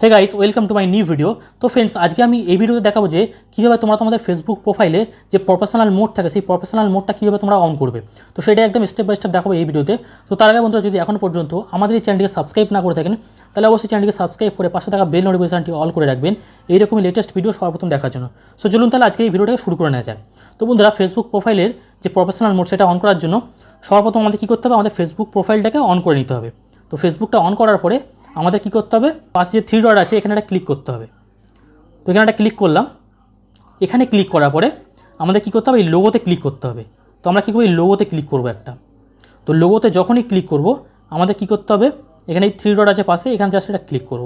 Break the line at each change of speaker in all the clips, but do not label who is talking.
Hey guys, welcome to my new video. তো friends, আজকে আমি এই ভিডিওতে দেখাবো যে কীভাবে তোমরা তোমাদের ফেসবুক প্রোফাইলে যে প্রফেশনাল মোড থাকে সেই প্রফেশনাল মোডটা কীভাবে তোমরা অন করবে। তো সেটা একদম স্টেপ বাই স্টেপ দেখাবো এই ভিডিওতে। তো তার আগে বন্ধুরা, যদি এখনও পর্যন্ত আমাদের এই চ্যানেলটিকে সাবস্ক্রাইব না করে থাকেন তাহলে অবশ্যই চ্যানেলটিকে সাবস্ক্রাইব করে পাশে থাকা বেল নোটিফিকেশনটি অল করে রাখবেন এইরকমই লেটেস্ট ভিডিও সর্বপ্রথম দেখার জন্য। সো চলুন তাহলে আজকে এই ভিডিওটাকে শুরু করে নেওয়া যাক। তো বন্ধুরা, ফেসবুক প্রোফাইলের যে প্রফেশনাল মোড সেটা অন করার জন্য সর্বপ্রথম আমাদের কী করতে হবে, আমাদের ফেসবুক প্রোফাইলটাকে অন করে নিতে হবে। তো ফেসবুকটা অন করার পরে আমাদের কী করতে হবে, পাশে যে থ্রি ডট আছে এখানে একটা ক্লিক করতে হবে। তো এখানে একটা ক্লিক করলাম। এখানে ক্লিক করার পরে আমাদের কী করতে হবে, এই লোগোতে ক্লিক করতে হবে। তো আমরা কী করবো, এই লোগোতে ক্লিক করবো একটা। তো লোগোতে যখনই ক্লিক করব আমাদের কী করতে হবে, এখানে এই থ্রি ডট আছে পাশে, এখানে জাস্ট এটা ক্লিক করব।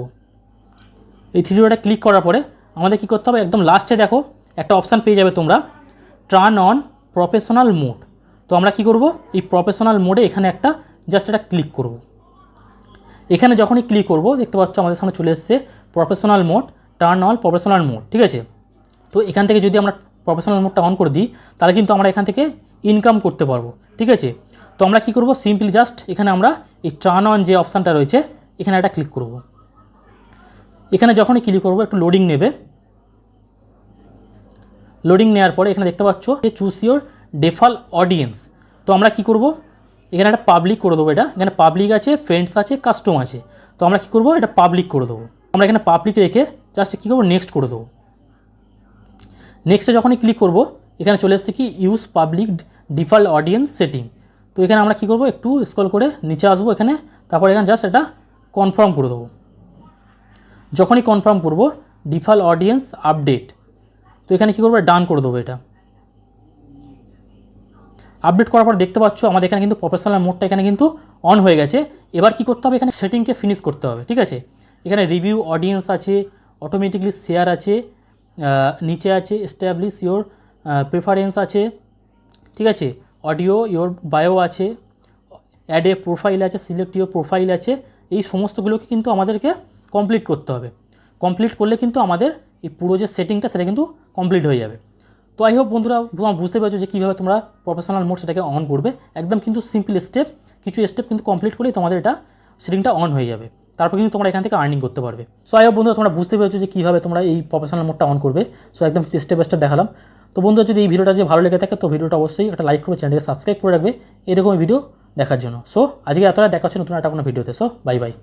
এই থ্রি ডটে ক্লিক করার পরে আমাদের কী করতে হবে, একদম লাস্টে দেখো একটা অপশান পেয়ে যাবে তোমরা, টার্ন অন প্রফেশনাল মোড। তো আমরা কী করব, এই প্রফেশনাল মোডে এখানে একটা জাস্ট এটা ক্লিক করব। এখানে যখনই ক্লিক করব দেখতে পাচ্ছ আমাদের সামনে চলে এসেছে professional mode, turn on professional mode, ঠিক আছে। তো এখান থেকে যদি আমরা প্রফেশনাল মোডটা অন করে দিই তাহলে কিন্তু আমরা এখান থেকে ইনকাম করতে পারবো, ঠিক আছে। তো আমরা কী করব, সিম্পলি জাস্ট এখানে আমরা এই টার্ন অন যে অপশানটা রয়েছে এখানে একটা ক্লিক করব। এখানে যখনই ক্লিক করব একটু লোডিং নেবে। লোডিং নেওয়ার পরে এখানে দেখতে পাচ্ছ যে চুজ ইওর ডিফল্ট অডিয়েন্স। তো আমরা কী করব, এখানে একটা পাবলিক করে দেবো। এখানে পাবলিক আছে, ফ্রেন্ডস আছে, কাস্টম আছে। তো আমরা কী করবো, এটা পাবলিক করে দেবো। আমরা এখানে পাবলিক রেখে জাস্ট কী করবো, নেক্সট করে দেবো। নেক্সটে যখনই ক্লিক করব এখানে চলে এসছে কি use public default audience setting. তো এখানে আমরা কী করবো, একটু স্ক্রল করে নিচে আসবো এখানে, তারপর এখানে জাস্ট এটা কনফার্ম করে দেবো। যখনই কনফার্ম করব ডিফল্ট অডিয়েন্স আপডেট, তো এখানে কী করবো, ডান করে দেবো। এটা আপডেট করার পর দেখতে পাচ্ছ আমাদের এখানে কিন্তু প্রফেশনাল মোডটা এখানে কিন্তু অন হয়ে গেছে। এবার কি করতে হবে, এখানে সেটিংকে ফিনিশ করতে হবে, ঠিক আছে। এখানে রিভিউ অডিয়েন্স আছে, অটোমেটিকলি শেয়ার আছে, নিচে আছে এস্টাবলিশ ইওর প্রেফারেন্স আছে, ঠিক আছে। অডিও ইওর বায়ো আছে, অ্যাড এ প্রোফাইল আছে, সিলেক্ট ইওর প্রোফাইল আছে। এই সমস্তগুলোকে কিন্তু আমাদেরকে কমপ্লিট করতে হবে। কমপ্লিট করলে কিন্তু আমাদের এই পুরো যে সেটিংটা সেটা কিন্তু কমপ্লিট হয়ে যাবে। তো আই হোপ বন্ধুরা তোমরা বুঝতে পেরেছো যে কীভাবে তোমরা প্রফেশনাল মোড সেটাকে অন করবে। একদম কিন্তু সিম্পল স্টেপ, কিছু স্টেপ কিন্তু কমপ্লিট করেই তোমাদের এটা সেটিংটা অন হয়ে যাবে। তারপর কিন্তু তোমরা এখান থেকে আর্নিং করতে পারবে। সো আই হোপ বন্ধুরা তোমরা বুঝতে পেরেছো যে কীভাবে তোমরা এই প্রফেশনাল মোডটা অন করবে। সো একদম স্টেপ বাই স্টেপ দেখালাম। তো বন্ধুরা, যদি এই ভিডিওটা যে ভালো লেগে থাকে তো ভিডিওটা অবশ্যই একটা লাইক করে চ্যানেলকে সাবস্ক্রাইব করে রাখবে এরকম ভিডিও দেখার জন্য। সো আজকে এতটা দেখা হচ্ছে নতুন একটা কোনো ভিডিওতে। So bye bye.